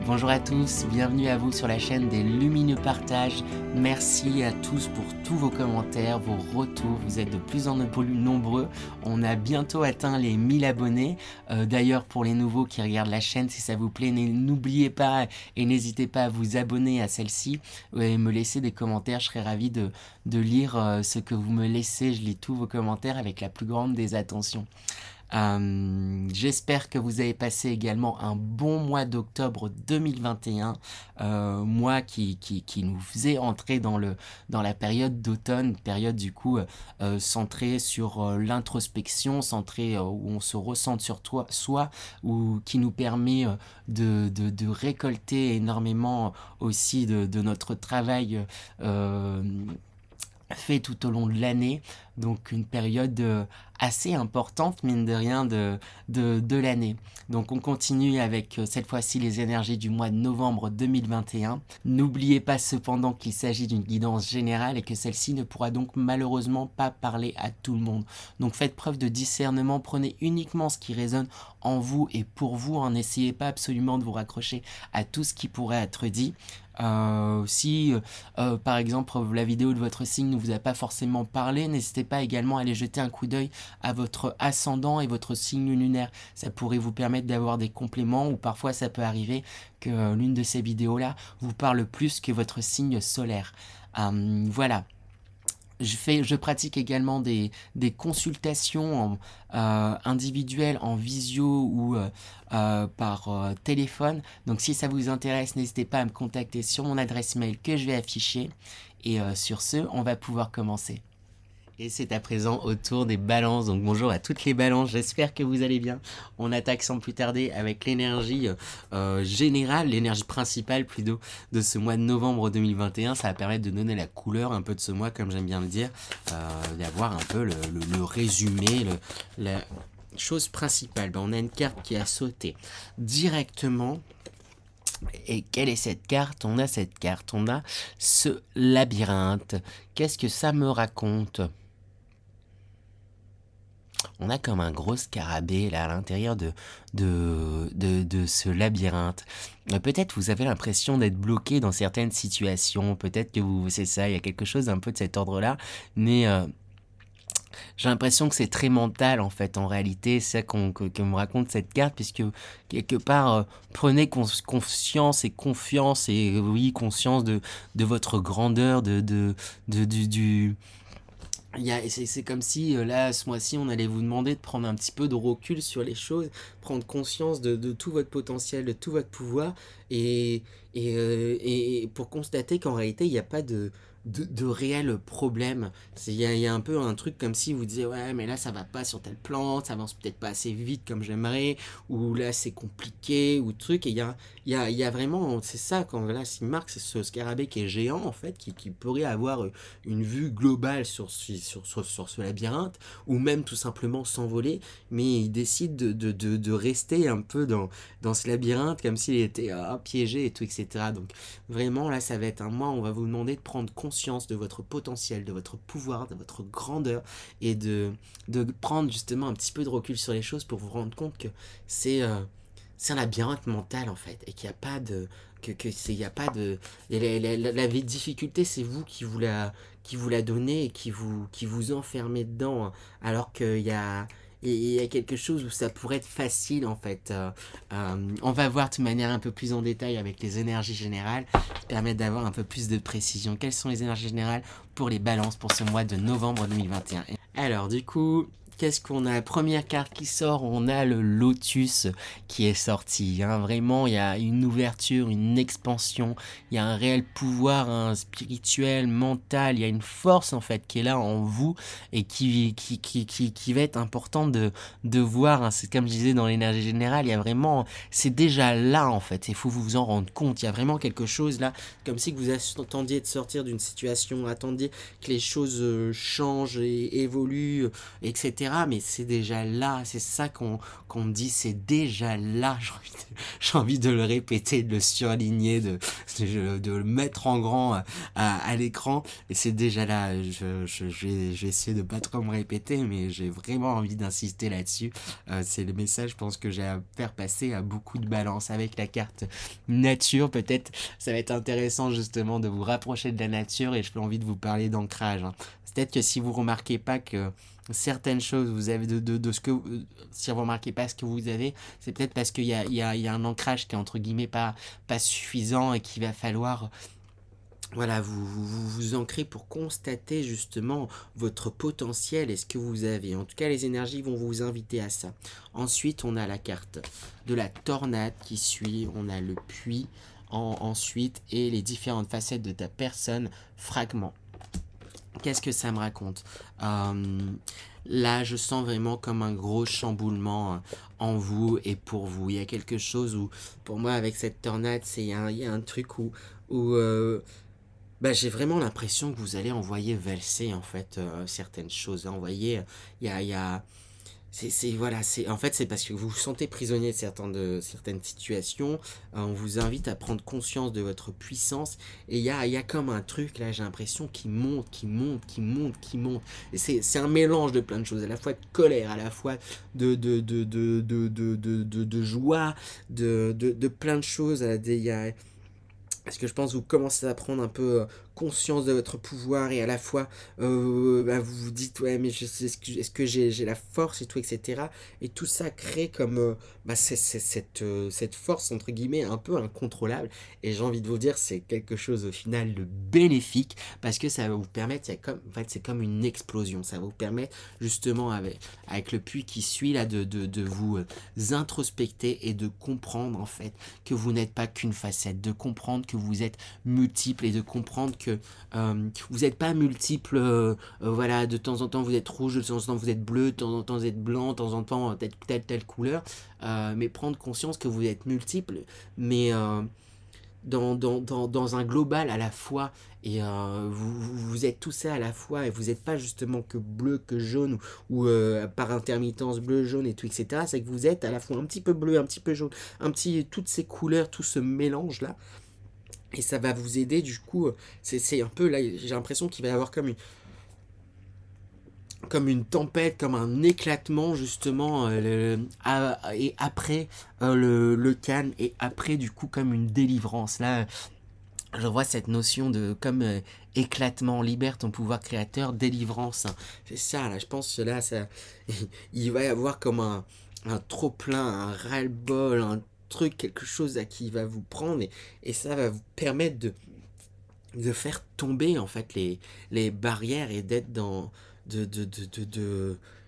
Bonjour à tous, bienvenue à vous sur la chaîne des Lumineux Partages. Merci à tous pour tous vos commentaires, vos retours, vous êtes de plus en plus nombreux. On a bientôt atteint les 1000 abonnés. D'ailleurs, pour les nouveaux qui regardent la chaîne, si ça vous plaît, n'oubliez pas et n'hésitez pas à vous abonner à celle-ci et me laisser des commentaires. Je serai ravi de lire ce que vous me laissez. Je lis tous vos commentaires avec la plus grande des attentions. J'espère que vous avez passé également un bon mois d'octobre 2021, mois qui nous faisait entrer dans la période d'automne, période du coup centrée sur l'introspection, où on se ressent sur soi, ou qui nous permet de récolter énormément aussi de notre travail fait tout au long de l'année, donc une période assez importante mine de rien de l'année. Donc on continue avec cette fois-ci les énergies du mois de novembre 2021. N'oubliez pas cependant qu'il s'agit d'une guidance générale et que celle-ci ne pourra donc malheureusement pas parler à tout le monde. Donc faites preuve de discernement, prenez uniquement ce qui résonne en vous et pour vous, n'essayez pas absolument de vous raccrocher à tout ce qui pourrait être dit. Si par exemple la vidéo de votre signe ne vous a pas forcément parlé, n'hésitez pas également à aller jeter un coup d'œil à votre ascendant et votre signe lunaire. Ça pourrait vous permettre d'avoir des compléments, ou parfois ça peut arriver que l'une de ces vidéos là vous parle plus que votre signe solaire. Voilà. Je pratique également des consultations individuelles en visio ou par téléphone. Donc si ça vous intéresse, n'hésitez pas à me contacter sur mon adresse mail que je vais afficher. Et sur ce, on va pouvoir commencer. Et c'est à présent au tour des balances, donc bonjour à toutes les balances, j'espère que vous allez bien. On attaque sans plus tarder avec l'énergie générale, l'énergie principale plutôt de ce mois de novembre 2021. Ça va permettre de donner la couleur un peu de ce mois, comme j'aime bien le dire, d'avoir un peu le résumé, la chose principale. On a une carte qui a sauté directement. Et quelle est cette carte? On a cette carte, on a ce labyrinthe. Qu'est-ce que ça me raconte? On a comme un gros scarabée là à l'intérieur de ce labyrinthe. Peut-être vous avez l'impression d'être bloqué dans certaines situations, peut-être que c'est ça, il y a quelque chose un peu de cet ordre-là, mais j'ai l'impression que c'est très mental en fait, en réalité, c'est ça que me raconte cette carte, puisque quelque part, prenez conscience et confiance, et oui, conscience de votre grandeur, c'est comme si là ce mois-ci on allait vous demander de prendre un petit peu de recul sur les choses, prendre conscience de tout votre potentiel, de tout votre pouvoir, et pour constater qu'en réalité il n'y a pas de réel problème. Il y a un peu un truc comme si vous disiez ouais mais là ça va pas sur tel plan, ça avance peut-être pas assez vite comme j'aimerais, ou là c'est compliqué ou truc, et il y a vraiment, c'est ça, quand là s'il marque, c'est ce scarabée qui est géant en fait, qui pourrait avoir une vue globale sur ce labyrinthe, ou même tout simplement s'envoler, mais il décide de rester un peu dans ce labyrinthe comme s'il était piégé et tout, etc. Donc vraiment là ça va être un mois où on va vous demander de prendre conscience de votre potentiel, de votre pouvoir, de votre grandeur, et de prendre justement un petit peu de recul sur les choses pour vous rendre compte que c'est un labyrinthe mental en fait, et qu'il n'y a pas de il y a pas de la difficulté, c'est vous qui vous la donnez et qui vous enfermez dedans, alors qu'il y a quelque chose où ça pourrait être facile en fait. On va voir de manière un peu plus en détail avec les énergies générales qui permettent d'avoir un peu plus de précision. Quelles sont les énergies générales pour les balances pour ce mois de novembre 2021? Alors du coup, qu'est-ce qu'on a? Première carte qui sort, on a le lotus qui est sorti. Vraiment, il y a une ouverture, une expansion, il y a un réel pouvoir spirituel, mental, il y a une force en fait qui est là en vous et qui va être importante de voir. C'est comme je disais dans l'énergie générale, il y a vraiment, c'est déjà là en fait, il faut vous en rendre compte. Il y a vraiment quelque chose là, comme si vous attendiez de sortir d'une situation, attendiez que les choses changent et évoluent, etc. etc. Mais c'est déjà là, c'est ça qu'on me dit, c'est déjà là. J'ai envie de le répéter, de le surligner, de le mettre en grand à l'écran. Et c'est déjà là, je vais essayer de pas trop me répéter, mais j'ai vraiment envie d'insister là-dessus. C'est le message, je pense, que j'ai à faire passer à beaucoup de balance avec la carte nature. Peut-être ça va être intéressant justement de vous rapprocher de la nature, et j'ai envie de vous parler d'ancrage, hein. Peut-être que si vous remarquez pas que certaines choses vous avez de ce que si vous remarquez pas ce que vous avez, c'est peut-être parce qu'il y a un ancrage qui est entre guillemets pas suffisant, et qu'il va falloir voilà, vous ancrez pour constater justement votre potentiel et ce que vous avez. En tout cas, les énergies vont vous inviter à ça. Ensuite, on a la carte de la tornade qui suit. On a le puits ensuite, et les différentes facettes de ta personne, fragments. Qu'est-ce que ça me raconte? Là, je sens vraiment comme un gros chamboulement en vous et pour vous. Il y a quelque chose où, pour moi, avec cette tornade, il y a un truc où bah, j'ai vraiment l'impression que vous allez envoyer valser en fait certaines choses. Envoyer, il y a voilà, en fait c'est parce que vous vous sentez prisonnier de certaines situations. On vous invite à prendre conscience de votre puissance, et il y a comme un truc là, j'ai l'impression qui monte, qui monte, qui monte, qui monte. Et c'est un mélange de plein de choses, à la fois de colère, à la fois de joie, de plein de choses. Il y a, parce que je pense que vous commencez à prendre un peu conscience de votre pouvoir, et à la fois bah, vous vous dites ouais, mais est-ce que j'ai la force et tout, etc. Et tout ça crée comme bah, cette force entre guillemets un peu incontrôlable, et j'ai envie de vous dire c'est quelque chose au final de bénéfique, parce que ça va vous permettre, en fait c'est comme une explosion, ça va vous permettre justement avec le puits qui suit là de vous introspecter et de comprendre en fait que vous n'êtes pas qu'une facette, de comprendre que vous êtes multiple, et de comprendre que vous n'êtes pas multiple, voilà, de temps en temps vous êtes rouge, de temps en temps vous êtes bleu, de temps en temps vous êtes blanc, de temps en temps telle couleur, mais prendre conscience que vous êtes multiple, mais dans un global à la fois, et vous êtes tout ça à la fois, et vous n'êtes pas justement que bleu, que jaune, ou par intermittence bleu, jaune et tout, etc. C'est que vous êtes à la fois un petit peu bleu, un petit peu jaune, toutes ces couleurs, tout ce mélange là. Et ça va vous aider, du coup, c'est un peu là, j'ai l'impression qu'il va y avoir comme une tempête, comme un éclatement justement, et après le calme, et après du coup comme une délivrance. Là, je vois cette notion de comme éclatement, libère ton pouvoir créateur, délivrance. C'est ça, là, je pense que là, il va y avoir comme un trop-plein, un ras-le-bol, un truc, quelque chose à qui va vous prendre, et ça va vous permettre de faire tomber en fait les barrières, et d'être dans je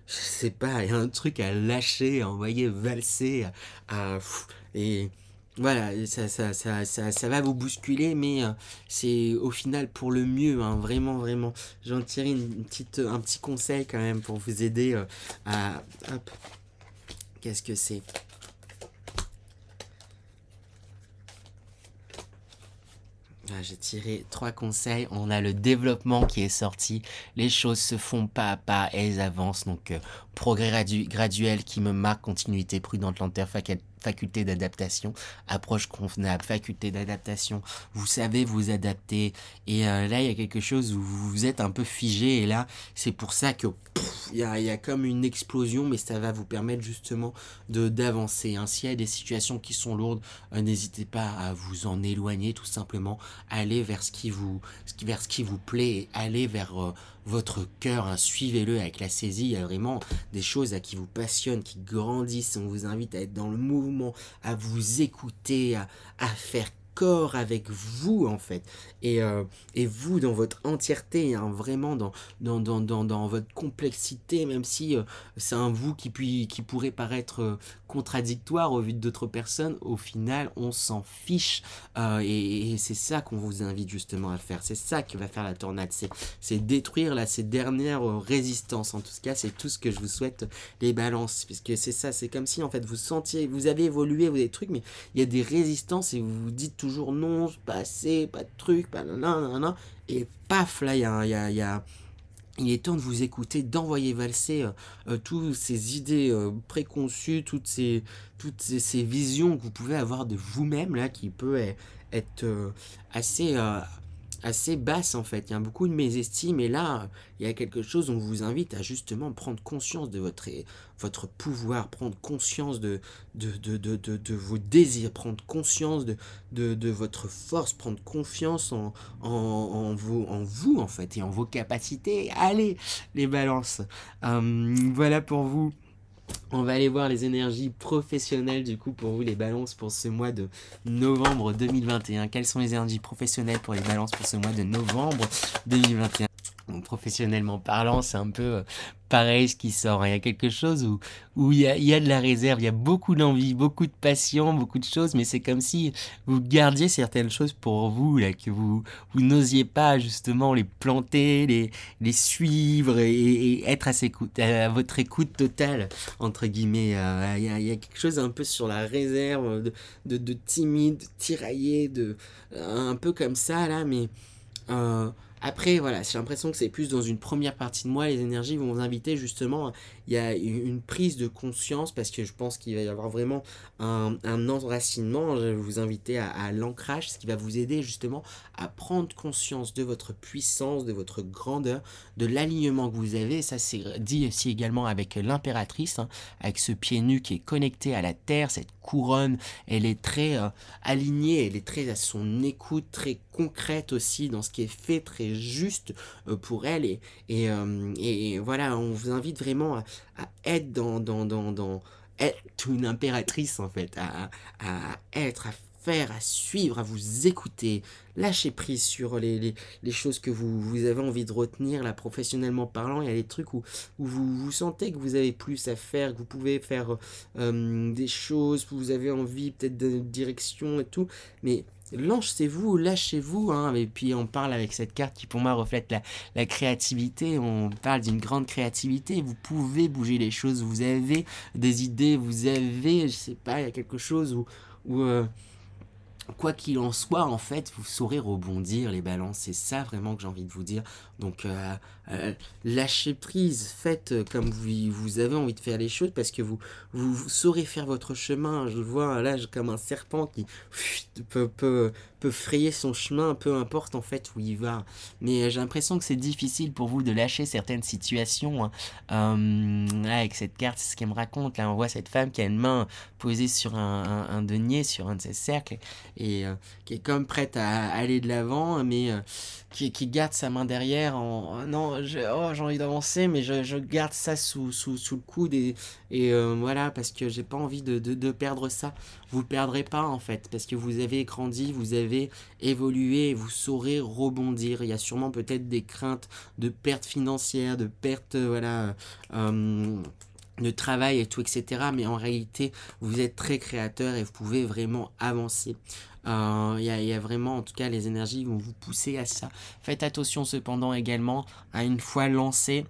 sais pas, il y a un truc à lâcher, à envoyer valser, et voilà, ça va vous bousculer, mais c'est au final pour le mieux, hein, vraiment, vraiment. J'en tire un petit conseil quand même pour vous aider à... Hop, qu'est-ce que c'est? J'ai tiré 3 conseils. On a le développement qui est sorti. Les choses se font pas à pas, et elles avancent. Donc, progrès graduel qui me marque, continuité prudente, lenteur, faculté d'adaptation, approche convenable, faculté d'adaptation. Vous savez vous adapter. Et là, il y a quelque chose où vous êtes un peu figé. Et là, c'est pour ça que il y a comme une explosion, mais ça va vous permettre justement d'avancer. Hein. S'il y a des situations qui sont lourdes, n'hésitez pas à vous en éloigner, tout simplement. Allez vers ce qui vous plaît, et allez vers votre cœur, hein. Suivez-le avec la saisie. Il y a vraiment des choses qui vous passionnent, qui grandissent. On vous invite à être dans le mouvement, à vous écouter, à faire corps avec vous en fait, et vous dans votre entièreté, hein, vraiment dans votre complexité, même si c'est un vous qui pourrait paraître contradictoire au vu d'autres personnes. Au final on s'en fiche, et c'est ça qu'on vous invite justement à faire. C'est ça que va faire la tornade, c'est détruire là ces dernières résistances. En tout cas c'est tout ce que je vous souhaite, les balances, puisque c'est ça, c'est comme si en fait vous avez évolué, vous avez des trucs, mais il y a des résistances, et vous vous dites toujours non, pas assez, pas de trucs, pas nanana, et paf, là, il y a il est temps de vous écouter, d'envoyer valser toutes ces idées préconçues, ces visions que vous pouvez avoir de vous-même, là, qui peut être assez, assez basse, en fait. Il y a beaucoup de mésestime, et là, il y a quelque chose, on vous invite à justement prendre conscience de votre pouvoir, prendre conscience de vos désirs, prendre conscience de votre force, prendre confiance en vous, en fait, et en vos capacités. Allez, les balances. Voilà pour vous. On va aller voir les énergies professionnelles du coup pour vous les balances pour ce mois de novembre 2021. Quelles sont les énergies professionnelles pour les balances pour ce mois de novembre 2021? Bon, professionnellement parlant, c'est un peu pareil ce qui sort. Il y a quelque chose où il y a de la réserve, il y a beaucoup d'envie, beaucoup de passion, beaucoup de choses, mais c'est comme si vous gardiez certaines choses pour vous, là, que vous n'osiez pas justement les planter, les suivre et être à votre écoute totale, entre guillemets. Il y a quelque chose un peu sur la réserve, de timide, tiraillé, un peu comme ça, là, mais... Après, voilà, j'ai l'impression que c'est plus dans une première partie de moi, les énergies vont vous inviter justement, il y a une prise de conscience, parce que je pense qu'il va y avoir vraiment un enracinement, je vais vous inviter à l'ancrage, ce qui va vous aider justement à prendre conscience de votre puissance, de votre grandeur, de l'alignement que vous avez. Ça, c'est dit aussi également avec l'impératrice, hein, avec ce pied nu qui est connecté à la terre, cette couronne, elle est très alignée, elle est très à son écoute, très concrète aussi dans ce qui est fait, très juste pour elle, et voilà, on vous invite vraiment à être dans être une impératrice, en fait, à être, à faire, à suivre, à vous écouter, lâcher prise sur les choses que vous avez envie de retenir, là, professionnellement parlant. Il y a des trucs où vous sentez que vous avez plus à faire, que vous pouvez faire des choses, que vous avez envie peut-être de direction et tout, mais lancez-vous, lâchez-vous, hein. Et puis on parle avec cette carte qui pour moi reflète la créativité, on parle d'une grande créativité, vous pouvez bouger les choses, vous avez des idées, vous avez, je sais pas, il y a quelque chose où quoi qu'il en soit, en fait, vous saurez rebondir, les balances. C'est ça vraiment que j'ai envie de vous dire. Donc, lâchez prise, faites comme vous avez envie de faire les choses, parce que vous saurez faire votre chemin. Je le vois là comme un serpent qui peut frayer son chemin, peu importe en fait où il va. Mais j'ai l'impression que c'est difficile pour vous de lâcher certaines situations, hein. Là, avec cette carte, c'est ce qu'elle me raconte. Là, on voit cette femme qui a une main posée sur un denier, sur un de ses cercles, et qui est comme prête à aller de l'avant, mais qui garde sa main derrière non, j'ai envie d'avancer, mais je garde ça sous le coude, et voilà, parce que j'ai pas envie de perdre ça. Vous perdrez pas, en fait, parce que vous avez grandi, vous avez évolué, et vous saurez rebondir. Il y a sûrement peut-être des craintes de perte financière, de perte, voilà, de travail et tout, etc. Mais en réalité, vous êtes très créateur et vous pouvez vraiment avancer. Y a vraiment, en tout cas, les énergies vont vous pousser à ça. Faites attention cependant également à une fois lancé,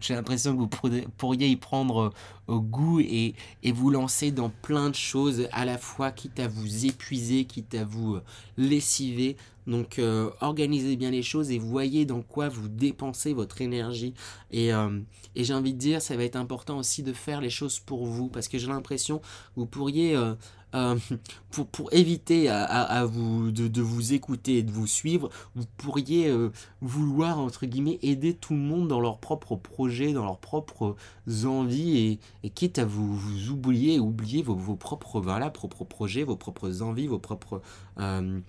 j'ai l'impression que vous pourriez y prendre goût et vous lancer dans plein de choses à la fois, quitte à vous épuiser, quitte à vous lessiver. Donc organisez bien les choses et voyez dans quoi vous dépensez votre énergie. Et j'ai envie de dire, ça va être important aussi de faire les choses pour vous, parce que j'ai l'impression que vous pourriez euh, pour éviter à vous de vous écouter et de vous suivre, vous pourriez vouloir, entre guillemets, aider tout le monde dans leurs propres projets, dans leurs propres envies, et quitte à vous oublier vos propres, voilà, propres projets, vos propres envies, vos propres euh,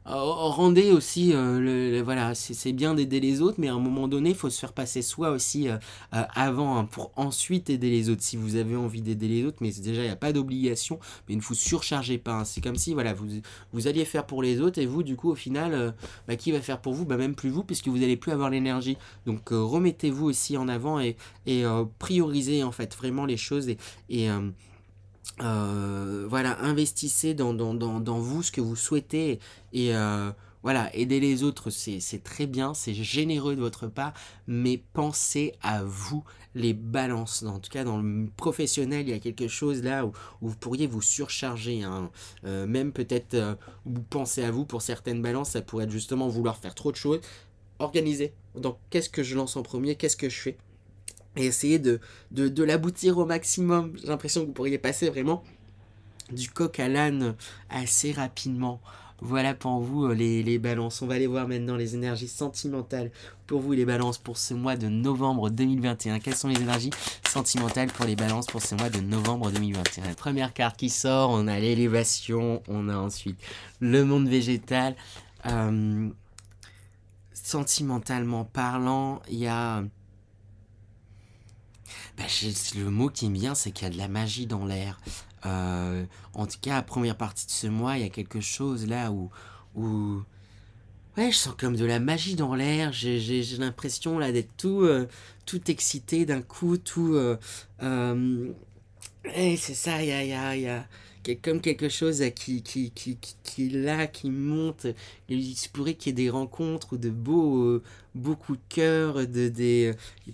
rendez aussi, voilà, c'est bien d'aider les autres, mais à un moment donné, il faut se faire passer soi aussi avant, hein, pour ensuite aider les autres. Si vous avez envie d'aider les autres, mais déjà, il n'y a pas d'obligation, mais ne vous surchargez pas, hein. C'est comme si, voilà, vous alliez faire pour les autres, et vous, du coup, au final, qui va faire pour vous? Même plus vous, puisque vous n'allez plus avoir l'énergie. Donc, remettez-vous aussi en avant, et priorisez, en fait, vraiment les choses, et voilà, investissez dans vous ce que vous souhaitez, et voilà, aider les autres, c'est très bien, c'est généreux de votre part, mais pensez à vous, les balances. En tout cas, dans le professionnel, il y a quelque chose là où vous pourriez vous surcharger, hein. Même peut-être vous pensez à vous pour certaines balances, ça pourrait être justement vouloir faire trop de choses. organisé. Donc, qu'est-ce que je lance en premier, qu'est-ce que je fais, et essayer de l'aboutir au maximum. J'ai l'impression que vous pourriez passer vraiment du coq à l'âne assez rapidement. Voilà pour vous les balances. On va aller voir maintenant les énergies sentimentales pour vous les balances pour ce mois de novembre 2021. Quelles sont les énergies sentimentales pour les balances pour ce mois de novembre 2021? La première carte qui sort, on a l'élévation, on a ensuite le monde végétal. Sentimentalement parlant, il y a... le mot qui me vient, c'est qu'il y a de la magie dans l'air. En tout cas, à première partie de ce mois, il y a quelque chose là où ouais, je sens comme de la magie dans l'air. J'ai l'impression là d'être tout excité d'un coup, ouais, c'est ça, il y a comme quelque chose qui est là, qui monte. Il se pourrait qu'il y ait des rencontres ou de beaux coups de cœur, et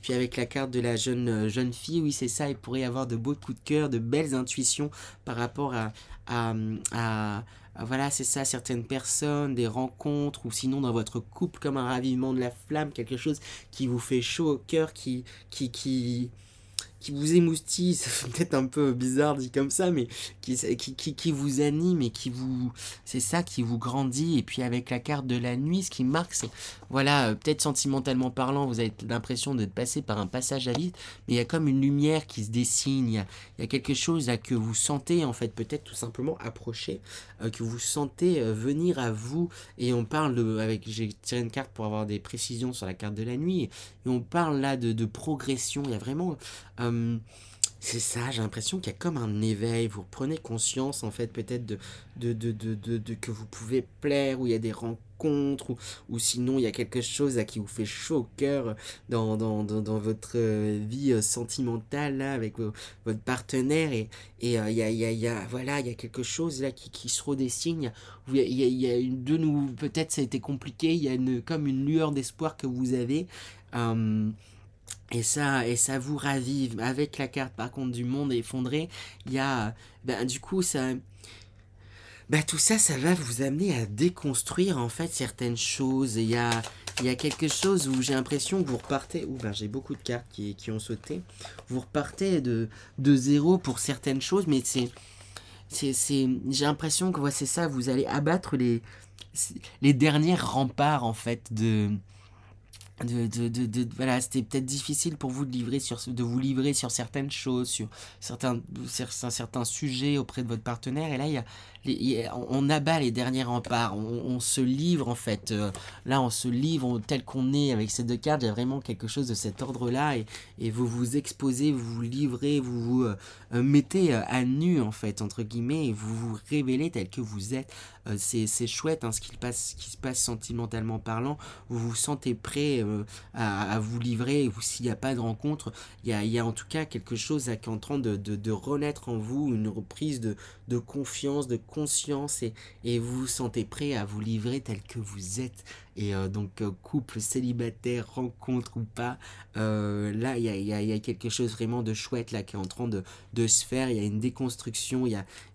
puis avec la carte de la jeune fille, oui, c'est ça, il pourrait y avoir de beaux coups de cœur, de belles intuitions par rapport à, à- voilà, c'est ça, certaines personnes, des rencontres, ou sinon dans votre couple, comme un ravivement de la flamme, quelque chose qui vous fait chaud au cœur, qui vous émoustille, ça fait peut-être un peu bizarre dit comme ça, mais qui vous anime et c'est ça qui vous grandit. Et puis avec la carte de la nuit, ce qui marque, c'est, voilà, peut-être sentimentalement parlant, vous avez l'impression de passer par un passage à vide, mais il y a comme une lumière qui se dessine, il y a quelque chose là que vous sentez, en fait, peut-être tout simplement approcher, que vous sentez venir à vous. Et on parle j'ai tiré une carte pour avoir des précisions sur la carte de la nuit, et on parle là de progression, il y a vraiment c'est ça, j'ai l'impression qu'il y a comme un éveil, vous prenez conscience en fait peut-être que vous pouvez plaire, où il y a des rencontres, ou sinon il y a quelque chose à qui vous fait chaud au cœur dans votre vie sentimentale là, avec votre partenaire, voilà, il y a quelque chose là qui se redessine, il y a peut-être ça a été compliqué, il y a comme une lueur d'espoir que vous avez. Euh, et ça vous ravive. Avec la carte par contre du monde effondré, il y a... du coup, tout ça, ça va vous amener à déconstruire en fait certaines choses. Il y a quelque chose où j'ai l'impression que vous repartez... j'ai beaucoup de cartes qui ont sauté. Vous repartez de zéro pour certaines choses, mais j'ai l'impression que c'est ça, vous allez abattre les derniers remparts en fait voilà, c'était peut-être difficile pour vous de vous livrer sur certaines choses, sur certains sujets auprès de votre partenaire. Et là, on abat les derniers remparts, on se livre en fait. Là, on se livre tel qu'on est avec ces deux cartes. Il y a vraiment quelque chose de cet ordre-là, et vous vous exposez, vous vous livrez, vous vous mettez à nu en fait, entre guillemets, et vous vous révélez tel que vous êtes. C'est chouette hein, ce qui se passe sentimentalement parlant. Vous vous sentez prêt à vous livrer, ou s'il n'y a pas de rencontre, il y a en tout cas quelque chose qui est en train de renaître en vous, une reprise de confiance, de conscience, et vous vous sentez prêt à vous livrer tel que vous êtes. Et donc couple, célibataire, rencontre ou pas, là il y a quelque chose vraiment de chouette là qui est en train de se faire. Il y a une déconstruction,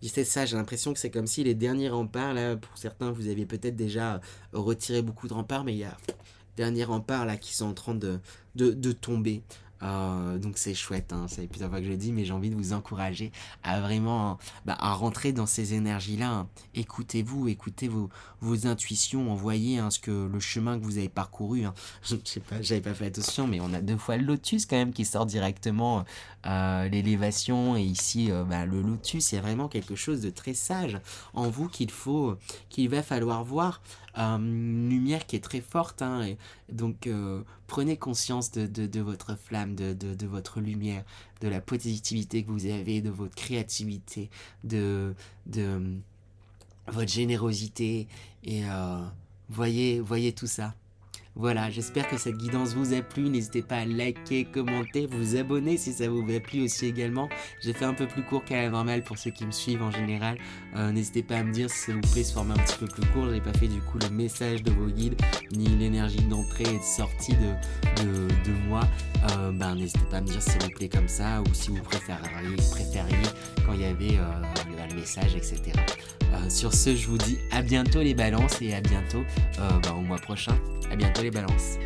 c'est ça, j'ai l'impression que c'est comme si les derniers remparts là, pour certains vous avez peut-être déjà retiré beaucoup de remparts, mais il y a derniers remparts là qui sont en train de tomber. Donc c'est chouette, hein, c'est plusieurs fois que je le dis, mais j'ai envie de vous encourager à vraiment à rentrer dans ces énergies-là. Hein. Écoutez-vous, écoutez vos intuitions, envoyez le chemin que vous avez parcouru. Hein. Je sais pas, j'avais pas fait attention, mais on a deux fois le lotus quand même qui sort directement, l'élévation, et ici le lotus, il y a vraiment quelque chose de très sage en vous qu'il va falloir voir. Une lumière qui est très forte, hein, et donc prenez conscience de votre flamme, de votre lumière, de la positivité que vous avez, de votre créativité, de votre générosité, et voyez tout ça. Voilà, j'espère que cette guidance vous a plu. N'hésitez pas à liker, commenter, vous abonner si ça vous a plu aussi également. J'ai fait un peu plus court qu'à la normale pour ceux qui me suivent en général. N'hésitez pas à me dire si ça vous plaît ce format un petit peu plus court. J'ai pas fait du coup le message de vos guides, ni l'énergie d'entrée et de sortie de moi. N'hésitez pas à me dire si ça vous plaît comme ça, ou si vous préfériez quand il y avait le message, etc. Sur ce, je vous dis à bientôt les balances et à bientôt au mois prochain. À bientôt les balances.